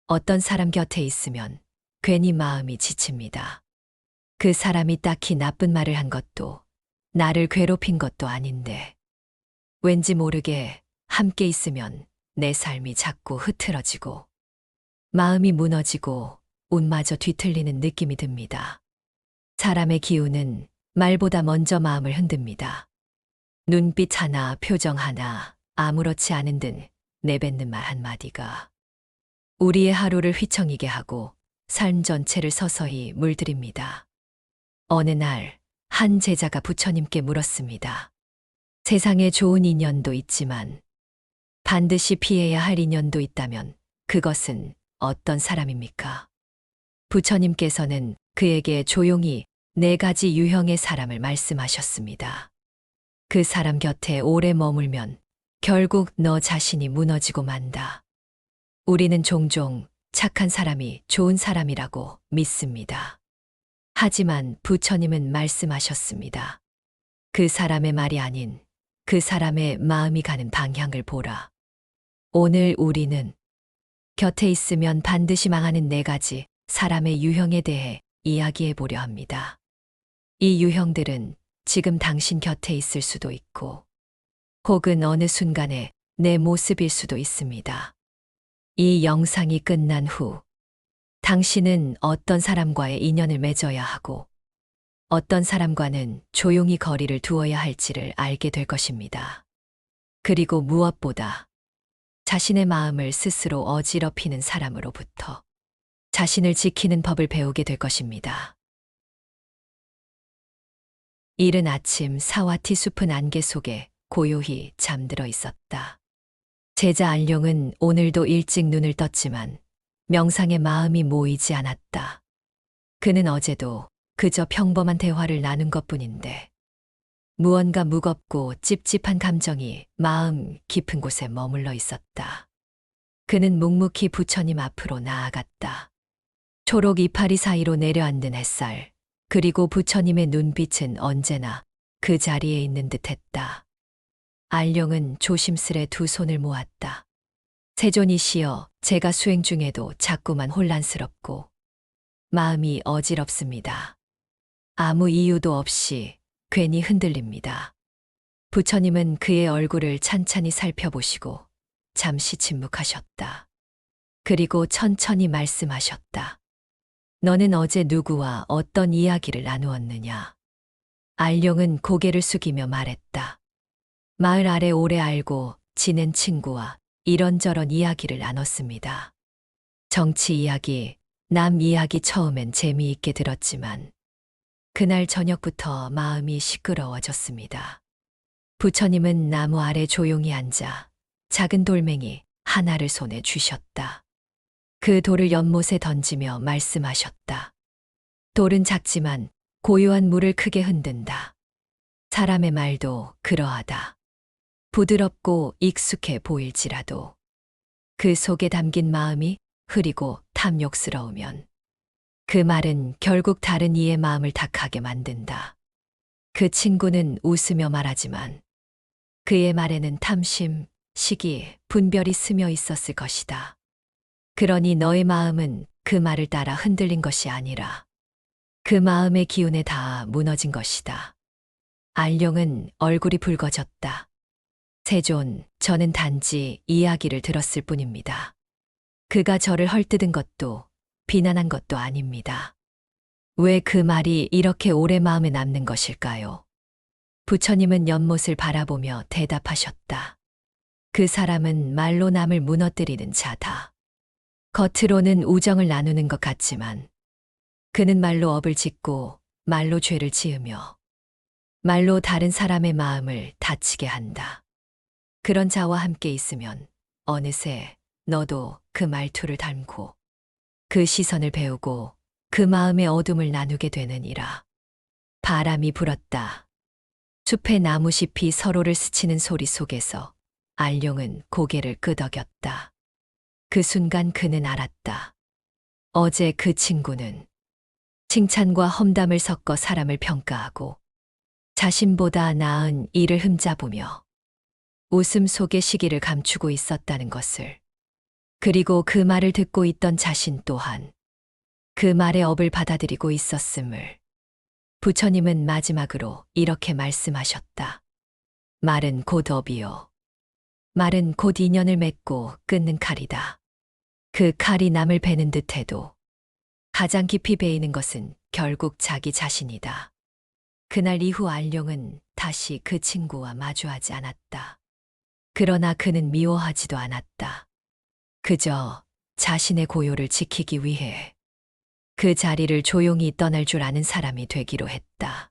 어떤 사람 곁에 있으면 괜히 마음이 지칩니다. 그 사람이 딱히 나쁜 말을 한 것도 나를 괴롭힌 것도 아닌데 왠지 모르게 함께 있으면 내 삶이 자꾸 흐트러지고 마음이 무너지고 운마저 뒤틀리는 느낌이 듭니다. 사람의 기운은 말보다 먼저 마음을 흔듭니다. 눈빛 하나, 표정 하나, 아무렇지 않은 듯 내뱉는 말 한마디가 우리의 하루를 휘청이게 하고 삶 전체를 서서히 물들입니다. 어느 날 한 제자가 부처님께 물었습니다. 세상에 좋은 인연도 있지만 반드시 피해야 할 인연도 있다면 그것은 어떤 사람입니까? 부처님께서는 그에게 조용히 4가지 유형의 사람을 말씀하셨습니다. 그 사람 곁에 오래 머물면 결국 너 자신이 무너지고 만다. 우리는 종종 착한 사람이 좋은 사람이라고 믿습니다. 하지만 부처님은 말씀하셨습니다. 그 사람의 말이 아닌 그 사람의 마음이 가는 방향을 보라. 오늘 우리는 곁에 있으면 반드시 망하는 4가지 사람의 유형에 대해 이야기해 보려 합니다. 이 유형들은 지금 당신 곁에 있을 수도 있고 혹은 어느 순간에 내 모습일 수도 있습니다. 이 영상이 끝난 후 당신은 어떤 사람과의 인연을 맺어야 하고 어떤 사람과는 조용히 거리를 두어야 할지를 알게 될 것입니다. 그리고 무엇보다 자신의 마음을 스스로 어지럽히는 사람으로부터 자신을 지키는 법을 배우게 될 것입니다. 이른 아침 사와티 숲은 안개 속에 고요히 잠들어 있었다. 제자 안룡은 오늘도 일찍 눈을 떴지만 명상에 마음이 모이지 않았다. 그는 어제도 그저 평범한 대화를 나눈 것뿐인데 무언가 무겁고 찝찝한 감정이 마음 깊은 곳에 머물러 있었다. 그는 묵묵히 부처님 앞으로 나아갔다. 초록 이파리 사이로 내려앉는 햇살, 그리고 부처님의 눈빛은 언제나 그 자리에 있는 듯했다. 안룡은 조심스레 2 손을 모았다. 세존이시여, 제가 수행 중에도 자꾸만 혼란스럽고 마음이 어지럽습니다. 아무 이유도 없이 괜히 흔들립니다. 부처님은 그의 얼굴을 찬찬히 살펴보시고 잠시 침묵하셨다. 그리고 천천히 말씀하셨다. 너는 어제 누구와 어떤 이야기를 나누었느냐? 안룡은 고개를 숙이며 말했다. 마을 아래 오래 알고 지낸 친구와 이런저런 이야기를 나눴습니다. 정치 이야기, 남 이야기 처음엔 재미있게 들었지만 그날 저녁부터 마음이 시끄러워졌습니다. 부처님은 나무 아래 조용히 앉아 작은 돌멩이 하나를 손에 쥐셨다. 그 돌을 연못에 던지며 말씀하셨다. 돌은 작지만 고요한 물을 크게 흔든다. 사람의 말도 그러하다. 부드럽고 익숙해 보일지라도 그 속에 담긴 마음이 흐리고 탐욕스러우면 그 말은 결국 다른 이의 마음을 탁하게 만든다. 그 친구는 웃으며 말하지만 그의 말에는 탐심, 시기, 분별이 스며 있었을 것이다. 그러니 너의 마음은 그 말을 따라 흔들린 것이 아니라 그 마음의 기운에 닿아 무너진 것이다. 안룡은 얼굴이 붉어졌다. 세존, 저는 단지 이야기를 들었을 뿐입니다. 그가 저를 헐뜯은 것도 비난한 것도 아닙니다. 왜 그 말이 이렇게 오래 마음에 남는 것일까요? 부처님은 연못을 바라보며 대답하셨다. 그 사람은 말로 남을 무너뜨리는 자다. 겉으로는 우정을 나누는 것 같지만 그는 말로 업을 짓고 말로 죄를 지으며 말로 다른 사람의 마음을 다치게 한다. 그런 자와 함께 있으면 어느새 너도 그 말투를 닮고 그 시선을 배우고 그 마음의 어둠을 나누게 되느니라. 바람이 불었다. 숲의 나무잎이 서로를 스치는 소리 속에서 안룡은 고개를 끄덕였다. 그 순간 그는 알았다. 어제 그 친구는 칭찬과 험담을 섞어 사람을 평가하고 자신보다 나은 이를 흠잡으며 웃음 속에 시기를 감추고 있었다는 것을 그리고 그 말을 듣고 있던 자신 또한 그 말의 업을 받아들이고 있었음을 부처님은 마지막으로 이렇게 말씀하셨다. 말은 곧 업이요. 말은 곧 인연을 맺고 끊는 칼이다. 그 칼이 남을 베는 듯해도 가장 깊이 베이는 것은 결국 자기 자신이다. 그날 이후 안룡은 다시 그 친구와 마주하지 않았다. 그러나 그는 미워하지도 않았다. 그저 자신의 고요를 지키기 위해 그 자리를 조용히 떠날 줄 아는 사람이 되기로 했다.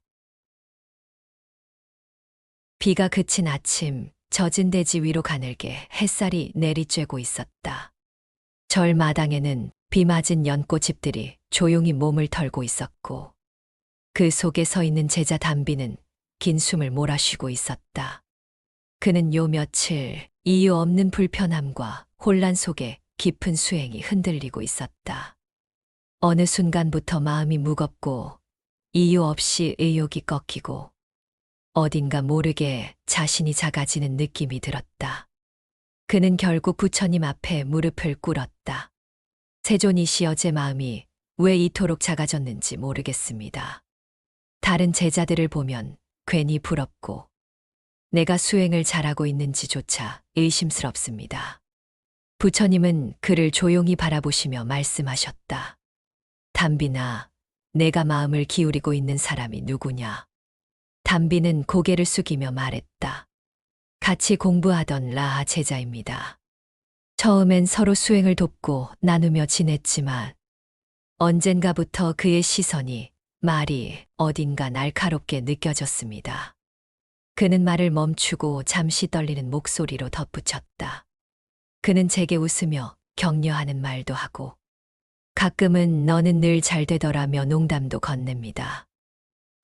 비가 그친 아침, 젖은 대지 위로 가늘게 햇살이 내리쬐고 있었다. 절 마당에는 비 맞은 연꽃잎들이 조용히 몸을 털고 있었고 그 속에 서 있는 제자 담비는 긴 숨을 몰아쉬고 있었다. 그는 요 며칠 이유 없는 불편함과 혼란 속에 깊은 수행이 흔들리고 있었다. 어느 순간부터 마음이 무겁고 이유 없이 의욕이 꺾이고 어딘가 모르게 자신이 작아지는 느낌이 들었다. 그는 결국 부처님 앞에 무릎을 꿇었다. 세존이시 어제 마음이 왜 이토록 작아졌는지 모르겠습니다. 다른 제자들을 보면 괜히 부럽고 내가 수행을 잘하고 있는지조차 의심스럽습니다. 부처님은 그를 조용히 바라보시며 말씀하셨다. 담비나, 내가 마음을 기울이고 있는 사람이 누구냐? 담비는 고개를 숙이며 말했다. 같이 공부하던 라하 제자입니다. 처음엔 서로 수행을 돕고 나누며 지냈지만 언젠가부터 그의 시선이, 말이 어딘가 날카롭게 느껴졌습니다. 그는 말을 멈추고 잠시 떨리는 목소리로 덧붙였다. 그는 제게 웃으며 격려하는 말도 하고 가끔은 너는 늘 잘 되더라며 농담도 건넵니다.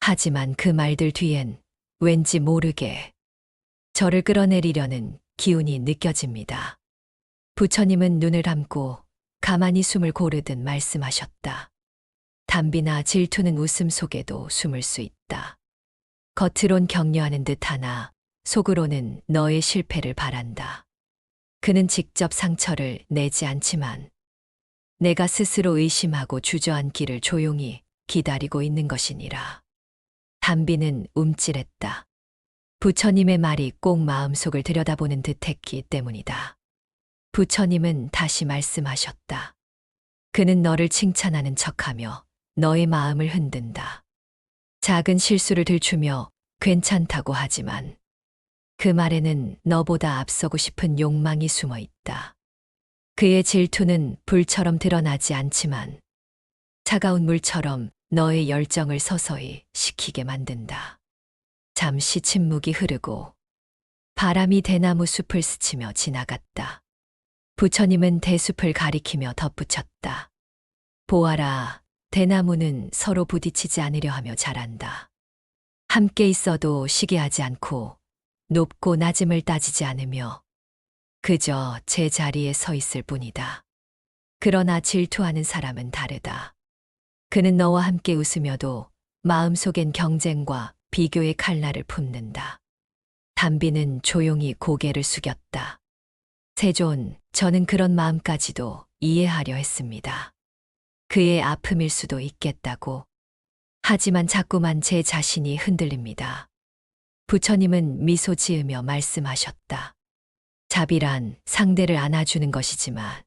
하지만 그 말들 뒤엔 왠지 모르게 저를 끌어내리려는 기운이 느껴집니다. 부처님은 눈을 감고 가만히 숨을 고르듯 말씀하셨다. 담비나, 질투는 웃음 속에도 숨을 수 있다. 겉으론 격려하는 듯하나 속으로는 너의 실패를 바란다. 그는 직접 상처를 내지 않지만 내가 스스로 의심하고 주저앉기를 조용히 기다리고 있는 것이니라. 담비는 움찔했다. 부처님의 말이 꼭 마음속을 들여다보는 듯했기 때문이다. 부처님은 다시 말씀하셨다. 그는 너를 칭찬하는 척하며 너의 마음을 흔든다. 작은 실수를 들추며 괜찮다고 하지만 그 말에는 너보다 앞서고 싶은 욕망이 숨어 있다. 그의 질투는 불처럼 드러나지 않지만 차가운 물처럼 너의 열정을 서서히 식히게 만든다. 잠시 침묵이 흐르고 바람이 대나무 숲을 스치며 지나갔다. 부처님은 대숲을 가리키며 덧붙였다. 보아라, 대나무는 서로 부딪히지 않으려 하며 자란다. 함께 있어도 시기하지 않고 높고 낮음을 따지지 않으며 그저 제 자리에 서 있을 뿐이다. 그러나 질투하는 사람은 다르다. 그는 너와 함께 웃으며도 마음속엔 경쟁과 비교의 칼날을 품는다. 담비는 조용히 고개를 숙였다. 세존, 저는 그런 마음까지도 이해하려 했습니다. 그의 아픔일 수도 있겠다고. 하지만 자꾸만 제 자신이 흔들립니다. 부처님은 미소 지으며 말씀하셨다. 자비란 상대를 안아주는 것이지만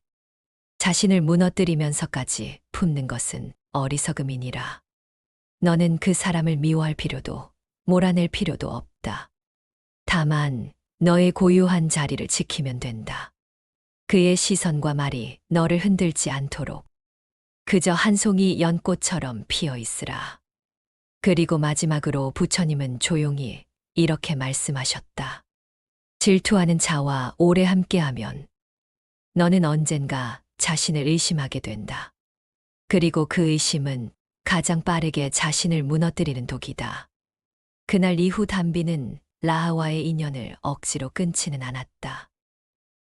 자신을 무너뜨리면서까지 품는 것은 어리석음이니라. 너는 그 사람을 미워할 필요도 몰아낼 필요도 없다. 다만 너의 고유한 자리를 지키면 된다. 그의 시선과 말이 너를 흔들지 않도록 그저 한 송이 연꽃처럼 피어 있으라. 그리고 마지막으로 부처님은 조용히 이렇게 말씀하셨다. 질투하는 자와 오래 함께하면 너는 언젠가 자신을 의심하게 된다. 그리고 그 의심은 가장 빠르게 자신을 무너뜨리는 독이다. 그날 이후 담비는 라하와의 인연을 억지로 끊지는 않았다.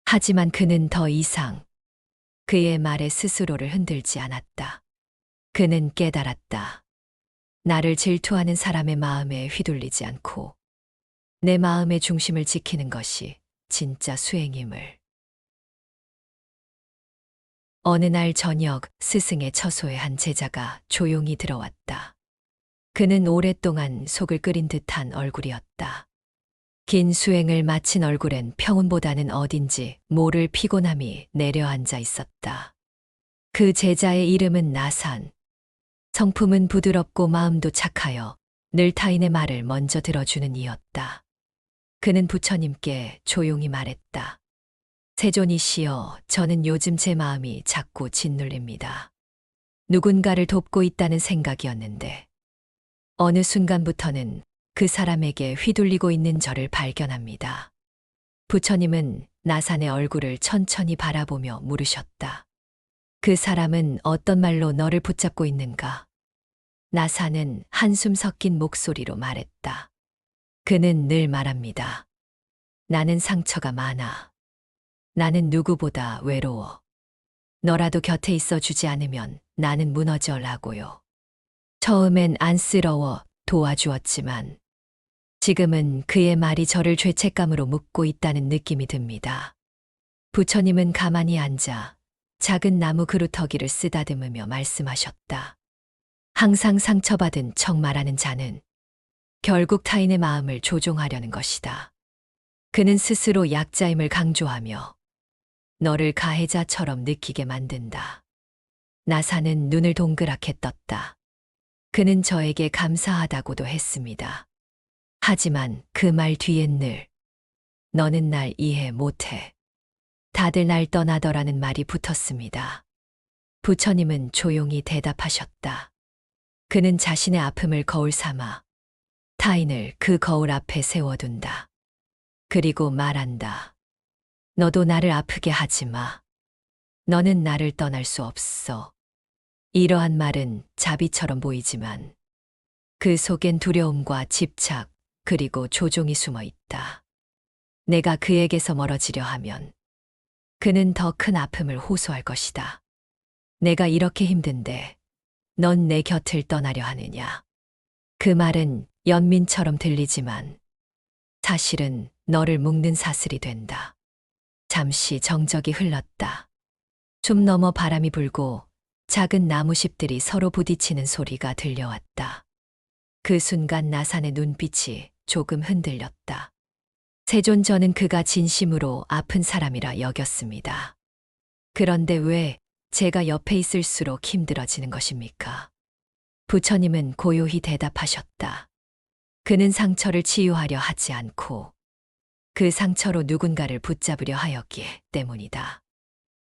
하지만 그는 더 이상 그의 말에 스스로를 흔들지 않았다. 그는 깨달았다. 나를 질투하는 사람의 마음에 휘둘리지 않고 내 마음의 중심을 지키는 것이 진짜 수행임을. 어느 날 저녁 스승의 처소에 한 제자가 조용히 들어왔다. 그는 오랫동안 속을 끓인 듯한 얼굴이었다. 긴 수행을 마친 얼굴엔 평온보다는 어딘지 모를 피곤함이 내려앉아 있었다. 그 제자의 이름은 나산. 성품은 부드럽고 마음도 착하여 늘 타인의 말을 먼저 들어주는 이였다. 그는 부처님께 조용히 말했다. 세존이시여, 저는 요즘 제 마음이 자꾸 짓눌립니다. 누군가를 돕고 있다는 생각이었는데 어느 순간부터는 그 사람에게 휘둘리고 있는 저를 발견합니다. 부처님은 나산의 얼굴을 천천히 바라보며 물으셨다. 그 사람은 어떤 말로 너를 붙잡고 있는가? 나산은 한숨 섞인 목소리로 말했다. 그는 늘 말합니다. 나는 상처가 많아. 나는 누구보다 외로워. 너라도 곁에 있어 주지 않으면 나는 무너져라고요. 처음엔 안쓰러워 도와주었지만 지금은 그의 말이 저를 죄책감으로 묶고 있다는 느낌이 듭니다. 부처님은 가만히 앉아 작은 나무 그루터기를 쓰다듬으며 말씀하셨다. 항상 상처받은 척 말하는 자는 결국 타인의 마음을 조종하려는 것이다. 그는 스스로 약자임을 강조하며 너를 가해자처럼 느끼게 만든다. 나사는 눈을 동그랗게 떴다. 그는 저에게 감사하다고도 했습니다. 하지만 그 말 뒤엔 늘 너는 날 이해 못해. 다들 날 떠나더라는 말이 붙었습니다. 부처님은 조용히 대답하셨다. 그는 자신의 아픔을 거울 삼아 타인을 그 거울 앞에 세워둔다. 그리고 말한다. 너도 나를 아프게 하지 마. 너는 나를 떠날 수 없어. 이러한 말은 자비처럼 보이지만 그 속엔 두려움과 집착 그리고 조종이 숨어 있다. 내가 그에게서 멀어지려 하면 그는 더 큰 아픔을 호소할 것이다. 내가 이렇게 힘든데 넌 내 곁을 떠나려 하느냐. 그 말은 연민처럼 들리지만 사실은 너를 묶는 사슬이 된다. 잠시 정적이 흘렀다. 숲 너머 바람이 불고 작은 나무십들이 서로 부딪히는 소리가 들려왔다. 그 순간 나산의 눈빛이 조금 흔들렸다. 세존 저는 그가 진심으로 아픈 사람이라 여겼습니다. 그런데 왜 제가 옆에 있을수록 힘들어지는 것입니까? 부처님은 고요히 대답하셨다. 그는 상처를 치유하려 하지 않고 그 상처로 누군가를 붙잡으려 하였기 때문이다.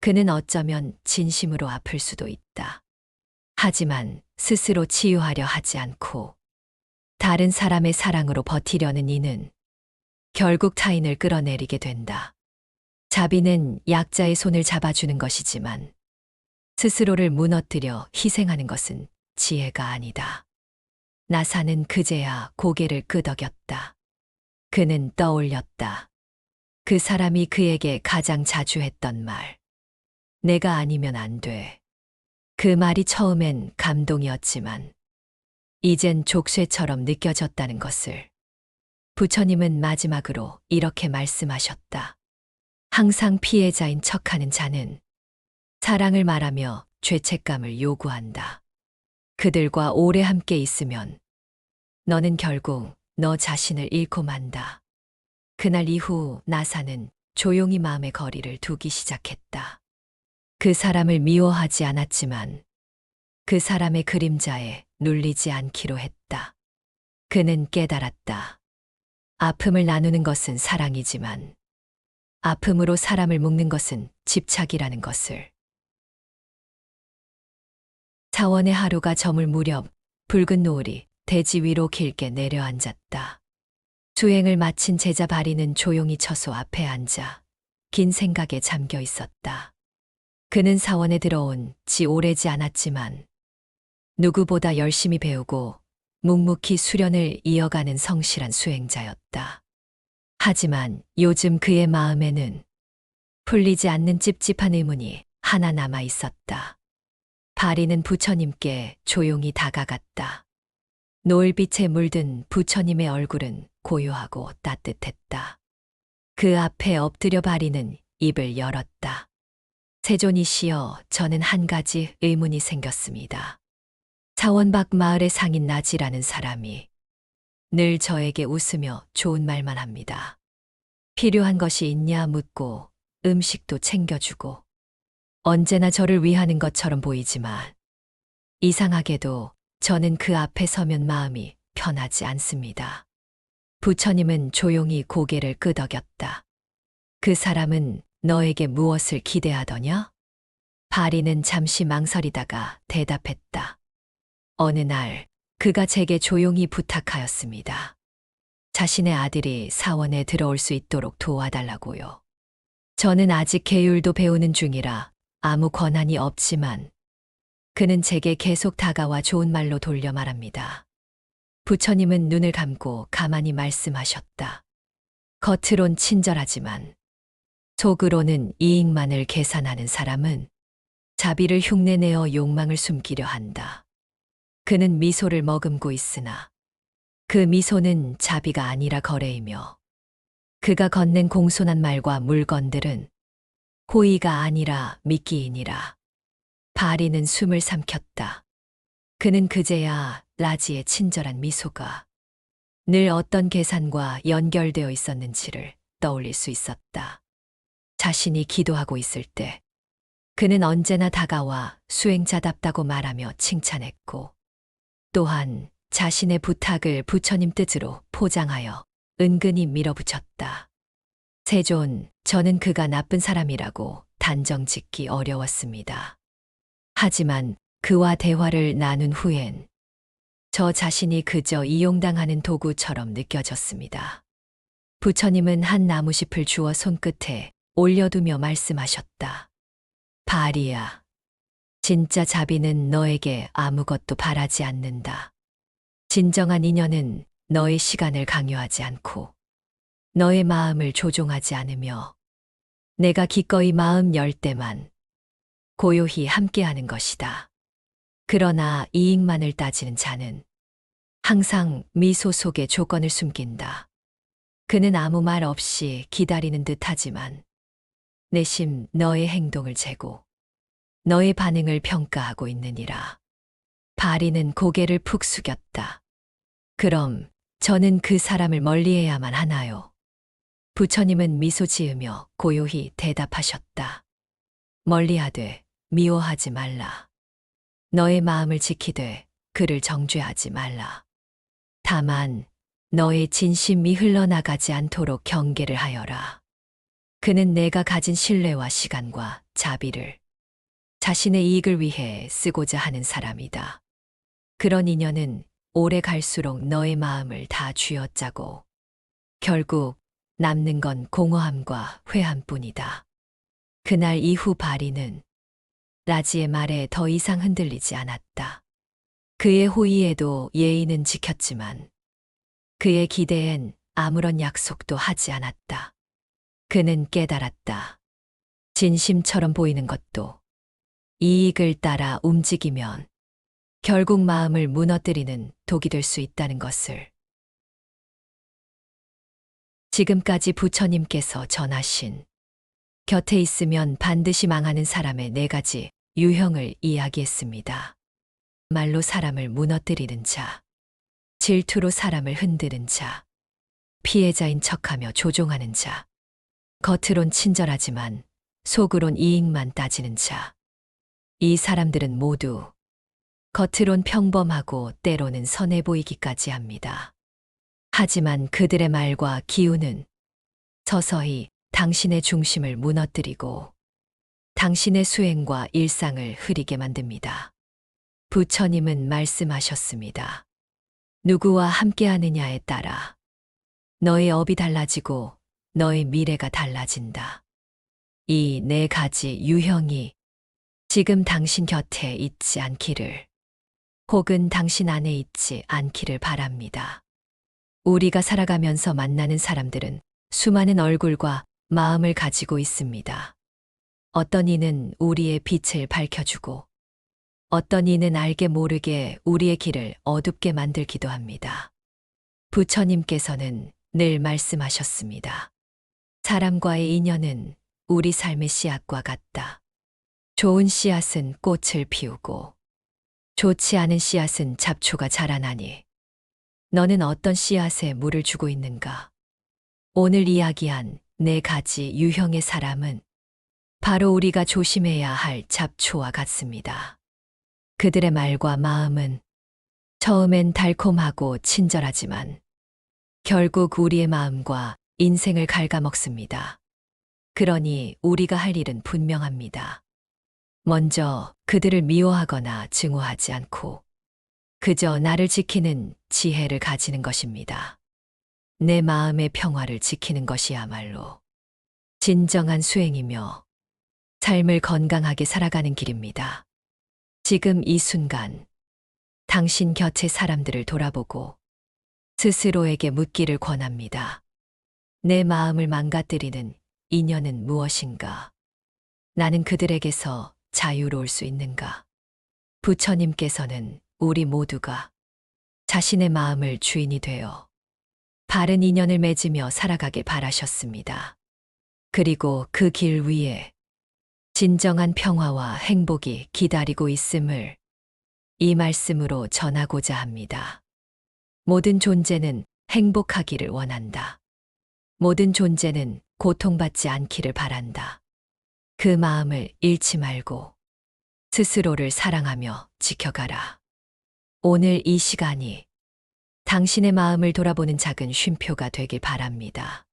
그는 어쩌면 진심으로 아플 수도 있다. 하지만 스스로 치유하려 하지 않고 다른 사람의 사랑으로 버티려는 이는 결국 타인을 끌어내리게 된다. 자비는 약자의 손을 잡아주는 것이지만 스스로를 무너뜨려 희생하는 것은 지혜가 아니다. 나사는 그제야 고개를 끄덕였다. 그는 떠올렸다. 그 사람이 그에게 가장 자주 했던 말. 내가 아니면 안 돼. 그 말이 처음엔 감동이었지만 이젠 족쇄처럼 느껴졌다는 것을. 부처님은 마지막으로 이렇게 말씀하셨다. 항상 피해자인 척하는 자는 사랑을 말하며 죄책감을 요구한다. 그들과 오래 함께 있으면 너는 결국 너 자신을 잃고 만다. 그날 이후 나사는 조용히 마음의 거리를 두기 시작했다. 그 사람을 미워하지 않았지만 그 사람의 그림자에 눌리지 않기로 했다. 그는 깨달았다. 아픔을 나누는 것은 사랑이지만 아픔으로 사람을 묶는 것은 집착이라는 것을. 사원의 하루가 저물 무렵 붉은 노을이 대지 위로 길게 내려앉았다. 수행을 마친 제자 바리는 조용히 처소 앞에 앉아 긴 생각에 잠겨 있었다. 그는 사원에 들어온 지 오래지 않았지만 누구보다 열심히 배우고 묵묵히 수련을 이어가는 성실한 수행자였다. 하지만 요즘 그의 마음에는 풀리지 않는 찝찝한 의문이 하나 남아 있었다. 바리는 부처님께 조용히 다가갔다. 노을빛에 물든 부처님의 얼굴은 고요하고 따뜻했다. 그 앞에 엎드려 바리는 입을 열었다. 세존이시여, 저는 한 가지 의문이 생겼습니다. 사원 밖 마을의 상인 나지라는 사람이 늘 저에게 웃으며 좋은 말만 합니다. 필요한 것이 있냐 묻고 음식도 챙겨주고 언제나 저를 위하는 것처럼 보이지만 이상하게도 저는 그 앞에 서면 마음이 편하지 않습니다. 부처님은 조용히 고개를 끄덕였다. 그 사람은 너에게 무엇을 기대하더냐? 바리는 잠시 망설이다가 대답했다. 어느 날 그가 제게 조용히 부탁하였습니다. 자신의 아들이 사원에 들어올 수 있도록 도와달라고요. 저는 아직 계율도 배우는 중이라 아무 권한이 없지만 그는 제게 계속 다가와 좋은 말로 돌려 말합니다. 부처님은 눈을 감고 가만히 말씀하셨다. 겉으론 친절하지만 속으로는 이익만을 계산하는 사람은 자비를 흉내내어 욕망을 숨기려 한다. 그는 미소를 머금고 있으나 그 미소는 자비가 아니라 거래이며 그가 건넨 공손한 말과 물건들은 호의가 아니라 미끼이니라. 바리는 숨을 삼켰다. 그는 그제야 라지의 친절한 미소가 늘 어떤 계산과 연결되어 있었는지를 떠올릴 수 있었다. 자신이 기도하고 있을 때 그는 언제나 다가와 수행자답다고 말하며 칭찬했고 또한 자신의 부탁을 부처님 뜻으로 포장하여 은근히 밀어붙였다. 세존, 저는 그가 나쁜 사람이라고 단정 짓기 어려웠습니다. 하지만 그와 대화를 나눈 후엔 저 자신이 그저 이용당하는 도구처럼 느껴졌습니다. 부처님은 한 나무잎을 주어 손끝에 올려두며 말씀하셨다. 바리야, 진짜 자비는 너에게 아무것도 바라지 않는다. 진정한 인연은 너의 시간을 강요하지 않고 너의 마음을 조종하지 않으며 내가 기꺼이 마음 열 때만 고요히 함께하는 것이다. 그러나 이익만을 따지는 자는 항상 미소 속에 조건을 숨긴다. 그는 아무 말 없이 기다리는 듯 하지만 내심 너의 행동을 재고 너의 반응을 평가하고 있느니라. 바리는 고개를 푹 숙였다. 그럼 저는 그 사람을 멀리해야만 하나요? 부처님은 미소 지으며 고요히 대답하셨다. 멀리하되 미워하지 말라. 너의 마음을 지키되 그를 정죄하지 말라. 다만 너의 진심이 흘러나가지 않도록 경계를 하여라. 그는 내가 가진 신뢰와 시간과 자비를 자신의 이익을 위해 쓰고자 하는 사람이다. 그런 인연은 오래 갈수록 너의 마음을 다 쥐어짜고 결국 남는 건 공허함과 회한뿐이다. 그날 이후 바리는 라지의 말에 더 이상 흔들리지 않았다. 그의 호의에도 예의는 지켰지만 그의 기대엔 아무런 약속도 하지 않았다. 그는 깨달았다. 진심처럼 보이는 것도 이익을 따라 움직이면 결국 마음을 무너뜨리는 독이 될 수 있다는 것을. 지금까지 부처님께서 전하신 곁에 있으면 반드시 망하는 사람의 4가지 유형을 이야기했습니다. 말로 사람을 무너뜨리는 자, 질투로 사람을 흔드는 자, 피해자인 척하며 조종하는 자, 겉으론 친절하지만 속으론 이익만 따지는 자. 이 사람들은 모두 겉으론 평범하고 때로는 선해 보이기까지 합니다. 하지만 그들의 말과 기운은 서서히 당신의 중심을 무너뜨리고 당신의 수행과 일상을 흐리게 만듭니다. 부처님은 말씀하셨습니다. 누구와 함께하느냐에 따라 너의 업이 달라지고 너의 미래가 달라진다. 이 4가지 유형이 지금 당신 곁에 있지 않기를 혹은 당신 안에 있지 않기를 바랍니다. 우리가 살아가면서 만나는 사람들은 수많은 얼굴과 마음을 가지고 있습니다. 어떤 이는 우리의 빛을 밝혀주고 어떤 이는 알게 모르게 우리의 길을 어둡게 만들기도 합니다. 부처님께서는 늘 말씀하셨습니다. 사람과의 인연은 우리 삶의 씨앗과 같다. 좋은 씨앗은 꽃을 피우고 좋지 않은 씨앗은 잡초가 자라나니 너는 어떤 씨앗에 물을 주고 있는가? 오늘 이야기한 네 가지 유형의 사람은 바로 우리가 조심해야 할 잡초와 같습니다. 그들의 말과 마음은 처음엔 달콤하고 친절하지만 결국 우리의 마음과 인생을 갉아먹습니다. 그러니 우리가 할 일은 분명합니다. 먼저 그들을 미워하거나 증오하지 않고 그저 나를 지키는 지혜를 가지는 것입니다. 내 마음의 평화를 지키는 것이야말로 진정한 수행이며 삶을 건강하게 살아가는 길입니다. 지금 이 순간 당신 곁의 사람들을 돌아보고 스스로에게 묻기를 권합니다. 내 마음을 망가뜨리는 인연은 무엇인가? 나는 그들에게서 자유로울 수 있는가? 부처님께서는 우리 모두가 자신의 마음을 주인이 되어 바른 인연을 맺으며 살아가길 바라셨습니다. 그리고 그 길 위에 진정한 평화와 행복이 기다리고 있음을 이 말씀으로 전하고자 합니다. 모든 존재는 행복하기를 원한다. 모든 존재는 고통받지 않기를 바란다. 그 마음을 잃지 말고 스스로를 사랑하며 지켜가라. 오늘 이 시간이 당신의 마음을 돌아보는 작은 쉼표가 되길 바랍니다.